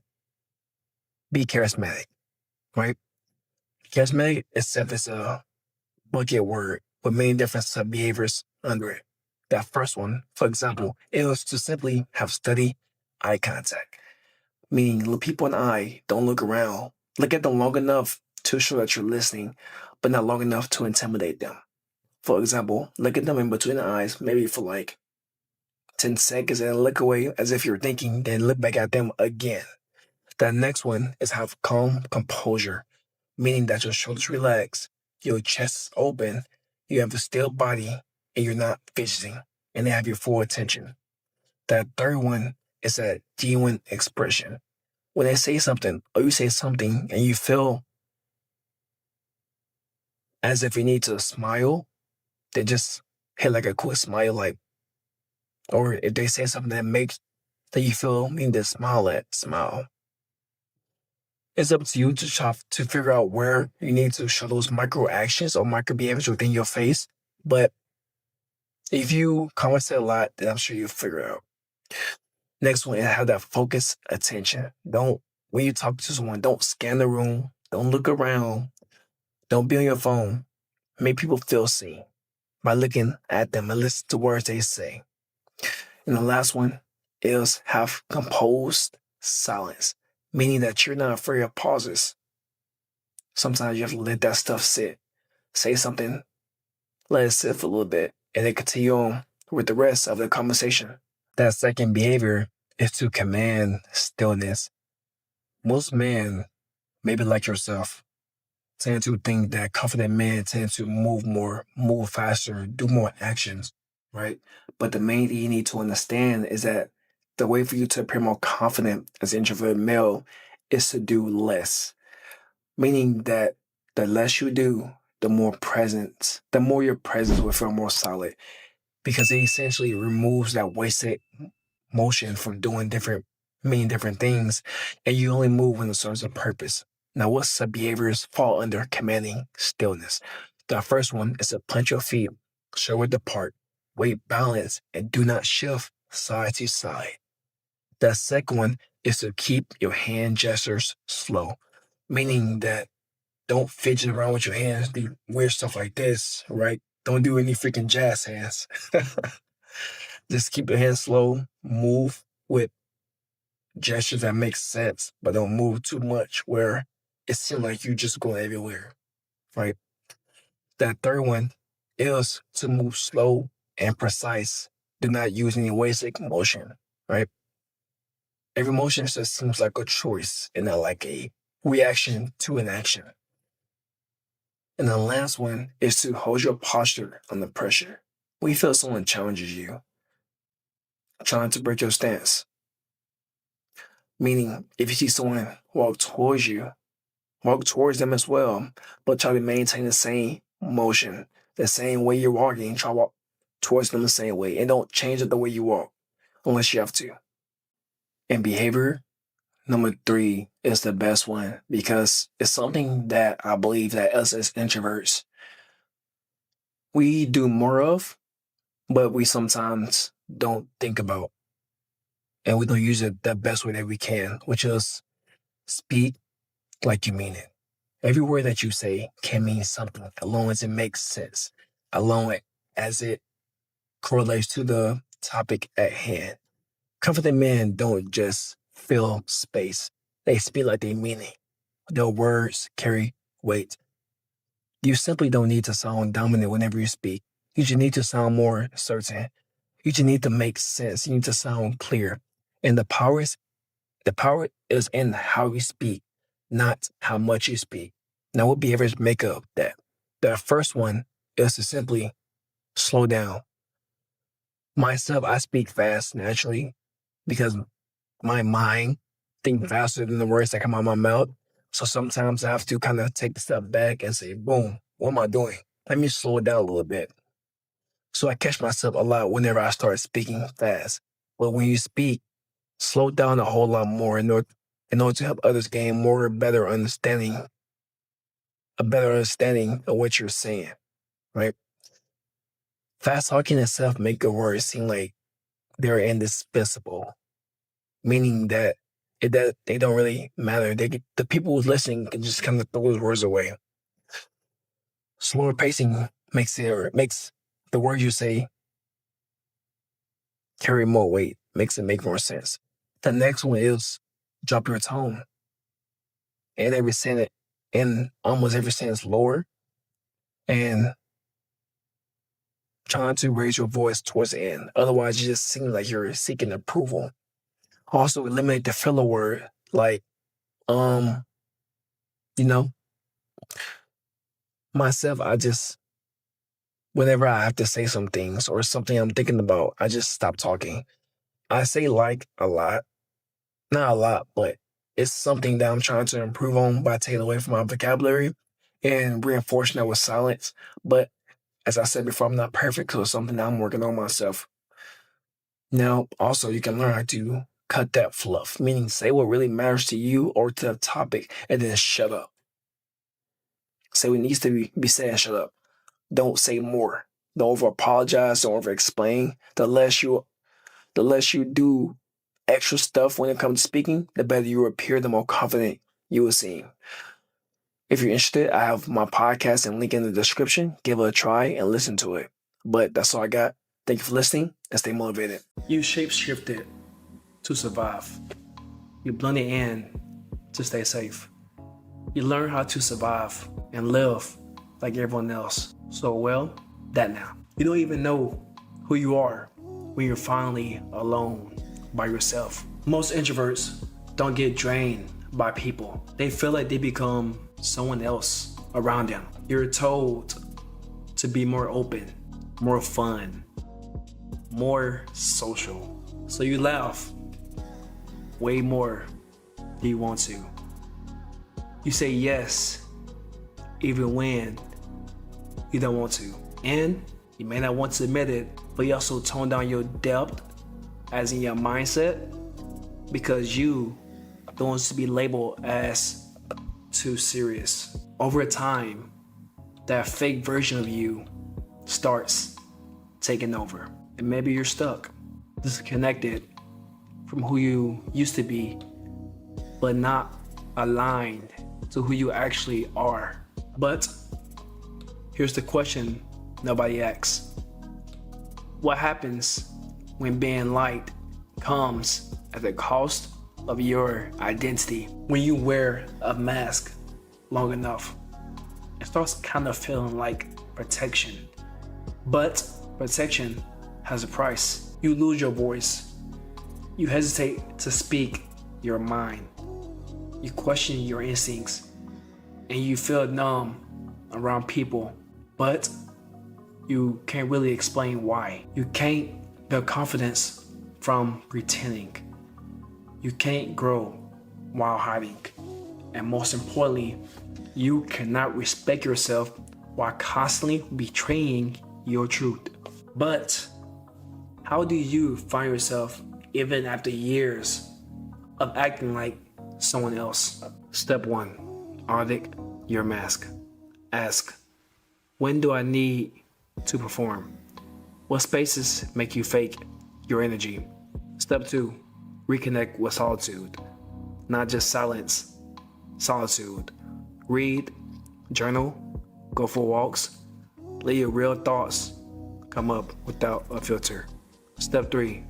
be charismatic, right? Charismatic itself is a bucket word with many different sub-behaviors under it. That first one, for example, it was to simply have steady eye contact. Meaning, look people in the eye, don't look around. Look at them long enough to show that you're listening, but not long enough to intimidate them. For example, look at them in between the eyes, maybe for like 10 seconds and look away as if you're thinking, then look back at them again. The next one is have calm composure, meaning that your shoulders relax, your chest is open, you have a still body, and you're not fidgeting, and they have your full attention. The third one is a genuine expression. When they say something or you say something and you feel as if you need to smile, they just hit like a quick smile, like, or if they say something that makes that you feel need to smile at, smile. It's up to you to try to figure out where you need to show those micro actions or micro behaviors within your face. But if you conversate a lot, then I'm sure you'll figure it out. Next one is have that focused attention. Don't when you talk to someone, don't scan the room, don't look around, don't be on your phone. Make people feel seen by looking at them and listen to words they say. And the last one is have composed silence, meaning that you're not afraid of pauses. Sometimes you have to let that stuff sit. Say something, let it sit for a little bit, and then continue on with the rest of the conversation. That second behavior is to command stillness. Most men, maybe like yourself, tend to think that confident men tend to move more, move faster, do more actions, right? But the main thing you need to understand is that the way for you to appear more confident as an introverted male is to do less. Meaning that the less you do, the more your presence will feel more solid. Because it essentially removes that wasted motion from doing many different things, and you only move when it serves a purpose. Now, what sub behaviors fall under commanding stillness? The first one is to punch your feet, shoulder apart, weight balance, and do not shift side to side. The second one is to keep your hand gestures slow, meaning that don't fidget around with your hands, do weird stuff like this, right? Don't do any freaking jazz hands. Just keep your hands slow, move with gestures that make sense, but don't move too much where it seems like you just going everywhere, right? That third one is to move slow and precise. Do not use any wasted motion, right? Every motion just seems like a choice and not like a reaction to an action. And the last one is to hold your posture under pressure. When you feel someone challenges you, trying to break your stance, meaning if you see someone walk towards them as well, but try to maintain the same motion, the same way you're walking, try to walk towards them the same way, and don't change it the way you walk unless you have to. And behavior, number 3 is the best one because it's something that I believe that us as introverts, we do more of, but we sometimes don't think about. And we don't use it the best way that we can, which is speak like you mean it. Every word that you say can mean something, as long as it makes sense, as long as it correlates to the topic at hand. Confident men don't just fill space, they speak like they mean it. Their words carry weight. You simply don't need to sound dominant whenever you speak. You just need to sound more certain. You just need to make sense. You need to sound clear. And the power is in how you speak, not how much you speak. Now, what behaviors make up that? The first one is to simply slow down. Myself, I speak fast naturally because my mind thinks faster than the words that come out of my mouth. So sometimes I have to kind of take a step back and say, boom, what am I doing? Let me slow it down a little bit. So I catch myself a lot whenever I start speaking fast. But when you speak, slow down a whole lot more in order to help others gain a better understanding of what you're saying, right? Fast talking itself make the words seem like they're indispensable, meaning that they don't really matter. The people who's listening can just kind of throw those words away. Slower pacing makes the words you say carry more weight, makes it make more sense. The next one is drop your tone. And every sentence, in almost every sentence lower. And trying to raise your voice towards the end. Otherwise, it just seems like you're seeking approval. Also, eliminate the filler word like, um, you know, myself, whenever I have to say some things or something I'm thinking about, I just stop talking. I say like a lot, not a lot, but it's something that I'm trying to improve on by taking away from my vocabulary and reinforcing that with silence. But as I said before, I'm not perfect, so it's something that I'm working on myself. Now, also, you can learn how to cut that fluff, meaning say what really matters to you or to the topic and then shut up. Say what needs to be said and shut up. Don't say more. Don't over apologize, don't over explain. The less you do extra stuff when it comes to speaking, the better you appear, the more confident you will seem. If you're interested, I have my podcast and link in the description. Give it a try and listen to it. But that's all I got. Thank you for listening and stay motivated. You shape-shifted to survive. You blended in to stay safe. You learn how to survive and live like everyone else. So well, that now. You don't even know who you are when you're finally alone by yourself. Most introverts don't get drained by people. They feel like they become someone else around them. You're told to be more open, more fun, more social. So you laugh way more than you want to. You say yes even when you don't want to. And you may not want to admit it, but you also tone down your depth, as in your mindset, because you don't want to be labeled as too serious. Over time, that fake version of you starts taking over. And maybe you're stuck, disconnected from who you used to be, but not aligned to who you actually are. But here's the question nobody asks. What happens when being liked comes at the cost of your identity? When you wear a mask long enough, it starts kind of feeling like protection. But protection has a price. You lose your voice. You hesitate to speak your mind. You question your instincts. And you feel numb around people. But you can't really explain why. You can't build confidence from pretending. You can't grow while hiding. And most importantly, you cannot respect yourself while constantly betraying your truth. But how do you find yourself even after years of acting like someone else? Step 1, audit your mask. Ask, when do I need to perform? What spaces make you fake your energy? Step 2, reconnect with solitude. Not just silence, solitude. Read, journal, go for walks. Let your real thoughts come up without a filter. Step 3,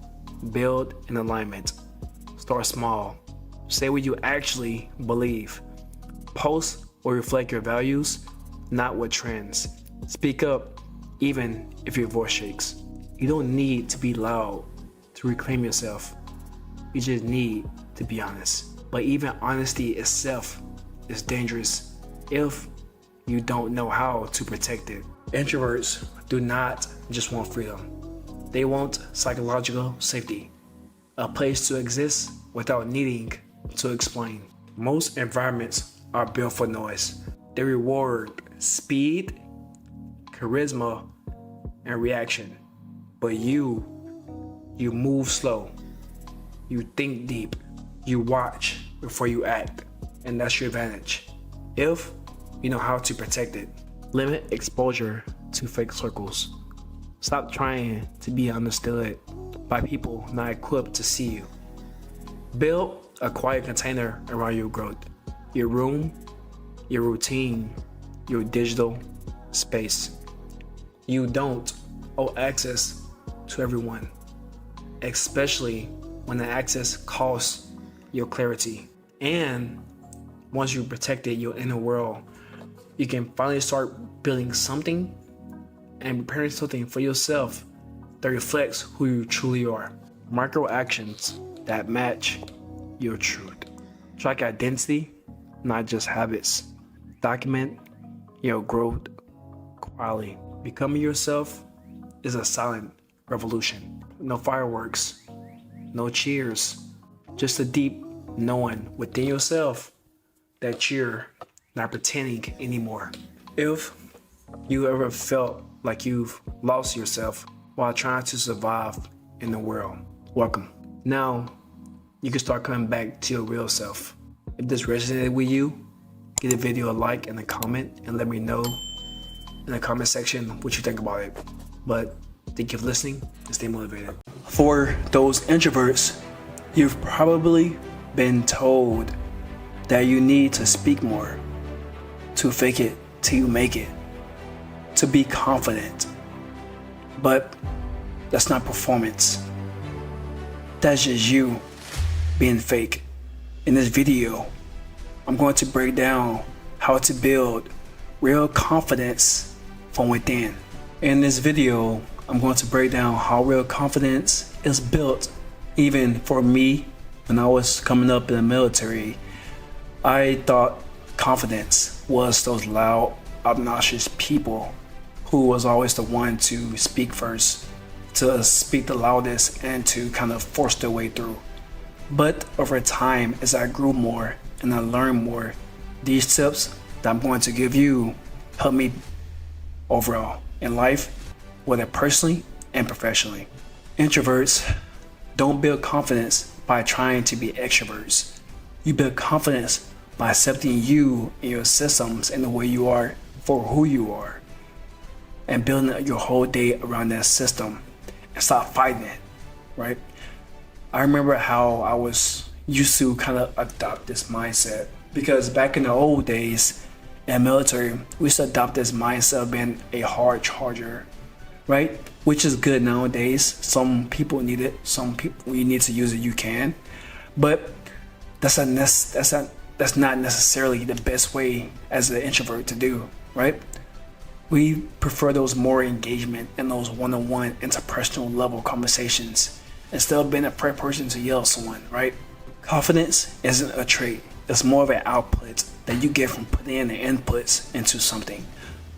build an alignment. Start small. Say what you actually believe. Post or reflect your values, not what trends. Speak up, even if your voice shakes. You don't need to be loud to reclaim yourself. You just need to be honest. But even honesty itself is dangerous if you don't know how to protect it. Introverts do not just want freedom. They want psychological safety, a place to exist without needing to explain. Most environments are built for noise. They reward speed, charisma, and reaction. But you move slow. You think deep. You watch before you act. And that's your advantage, if you know how to protect it. Limit exposure to fake circles. Stop trying to be understood by people not equipped to see you. Build a quiet container around your growth. Your room, your routine, your digital space. You don't owe access to everyone, especially when the access costs your clarity. And once you protected your inner world, you can finally start building something and preparing something for yourself that reflects who you truly are. Micro actions that match your truth. Track identity, not just habits. Document your growth quietly. Becoming yourself is a silent revolution. No fireworks, no cheers, just a deep knowing within yourself that you're not pretending anymore. If you ever felt like you've lost yourself while trying to survive in the world, welcome. Now you can start coming back to your real self. If this resonated with you, give the video a like and a comment and let me know in the comment section what you think about it. But thank you for listening and stay motivated. For those introverts, you've probably been told that you need to speak more, to fake it till you make it, to be confident. But that's not performance. That's just you being fake. In this video, I'm going to break down how to build real confidence from within. In this video, I'm going to break down how real confidence is built. Even for me, when I was coming up in the military, I thought confidence was those loud, obnoxious people who was always the one to speak first, to speak the loudest, and to kind of force their way through. But over time, as I grew more and I learned more, these tips that I'm going to give you help me overall in life, whether personally and professionally. Introverts don't build confidence by trying to be extroverts. You build confidence by accepting you and your systems and the way you are for who you are, and building your whole day around that system and stop fighting it, right? I remember how I was used to kind of adopt this mindset, because back in the old days in the military, we used to adopt this mindset of being a hard charger, right? Which is good nowadays. Some people need it. Some people, you need to use it, you can. But that's not necessarily the best way as an introvert to do, right? We prefer those more engagement and those one-on-one interpersonal level conversations instead of being a first person to yell at someone, right? Confidence isn't a trait. It's more of an output that you get from putting in the inputs into something.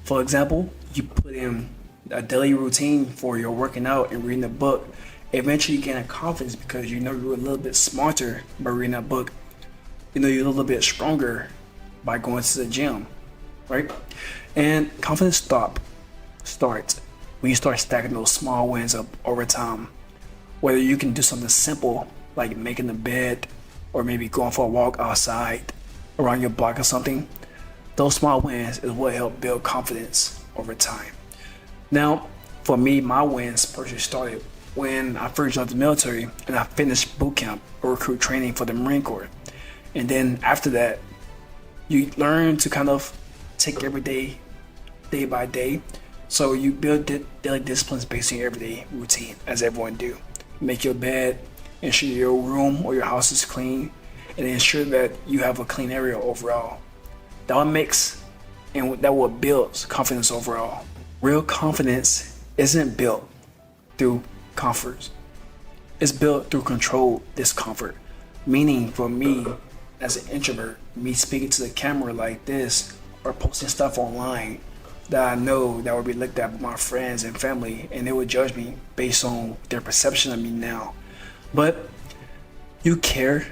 For example, you put in a daily routine for your working out and reading a book. Eventually you gain a confidence because you know you're a little bit smarter by reading a book. You know you're a little bit stronger by going to the gym, right? And confidence starts when you start stacking those small wins up over time. Whether you can do something simple like making the bed, or maybe going for a walk outside around your block or something, those small wins is what help build confidence over time. Now, for me, my wins personally started when I first joined the military and I finished boot camp or recruit training for the Marine Corps. And then after that, you learn to kind of take every day by day. So you build daily disciplines based on your everyday routine, as everyone do. Make your bed, ensure your room or your house is clean, and ensure that you have a clean area overall. That what makes and that what builds confidence overall. Real confidence isn't built through comfort. It's built through controlled discomfort. Meaning for me, as an introvert, me speaking to the camera like this or posting stuff online that I know that would be looked at by my friends and family, and they would judge me based on their perception of me now. But you care,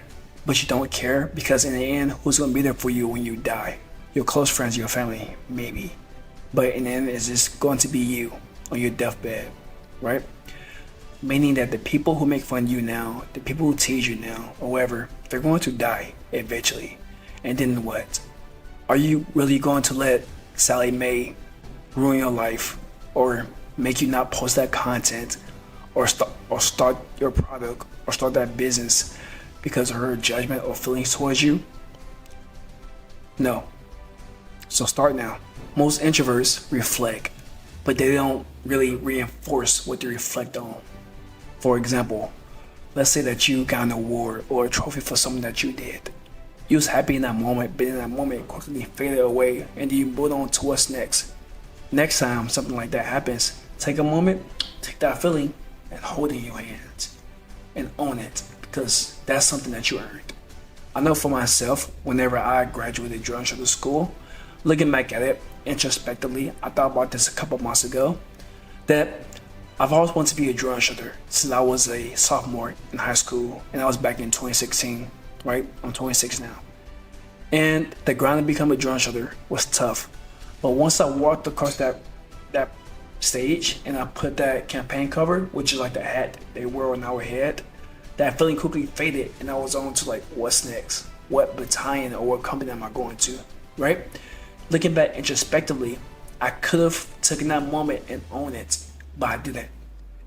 but you don't care, because in the end, who's gonna be there for you when you die? Your close friends, your family, maybe. But in the end, it's just going to be you on your deathbed, right? Meaning that the people who make fun of you now, the people who tease you now, or whatever, they're going to die eventually. And then what? Are you really going to let Sally Mae ruin your life, or make you not post that content, or start your product, or start that business because of her judgment or feelings towards you? No. So start now. Most introverts reflect, but they don't really reinforce what they reflect on. For example, let's say that you got an award or a trophy for something that you did. You was happy in that moment, but in that moment quickly faded away, and then you moved on to what's next. Next time something like that happens, take a moment, take that feeling, and hold it in your hands and own it, because that's something that you earned. I know for myself, whenever I graduated drill instructor school, looking back at it introspectively, I thought about this a couple months ago, that I've always wanted to be a drill instructor since I was a sophomore in high school, and I was back in 2016, right? I'm 26 now. And the grind to become a drill instructor was tough. But once I walked across that stage and I put that campaign cover, which is like the hat they wear on our head, that feeling quickly faded, and I was on to like, what's next? What battalion or what company am I going to, right? Looking back introspectively, I could have taken that moment and owned it, but I didn't.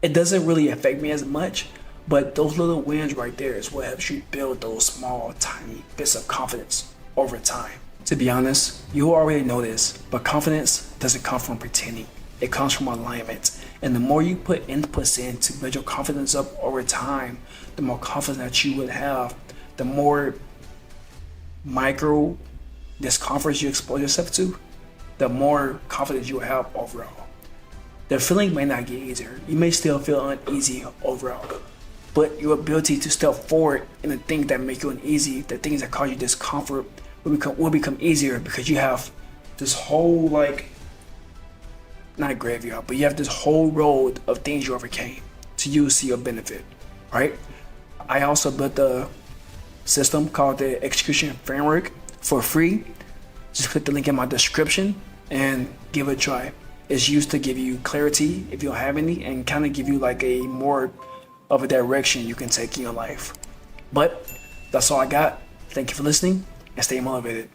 It doesn't really affect me as much, but those little wins right there is what helps you build those small, tiny bits of confidence over time. To be honest, you already know this, but confidence doesn't come from pretending. It comes from alignment. And the more you put inputs in to build your confidence up over time, the more confidence that you would have, the more micro discomforts you expose yourself to, the more confidence you will have overall. The feeling may not get easier. You may still feel uneasy overall, but your ability to step forward in the things that make you uneasy, the things that cause you discomfort, will become easier, because you have this whole, like, not graveyard, but you have this whole road of things you overcame to use to your benefit, right? I also built a system called the Execution Framework for free. Just click the link in my description and give it a try. It's used to give you clarity if you don't have any, and kind of give you like a more of a direction you can take in your life. But that's all I got. Thank you for listening, and stay motivated.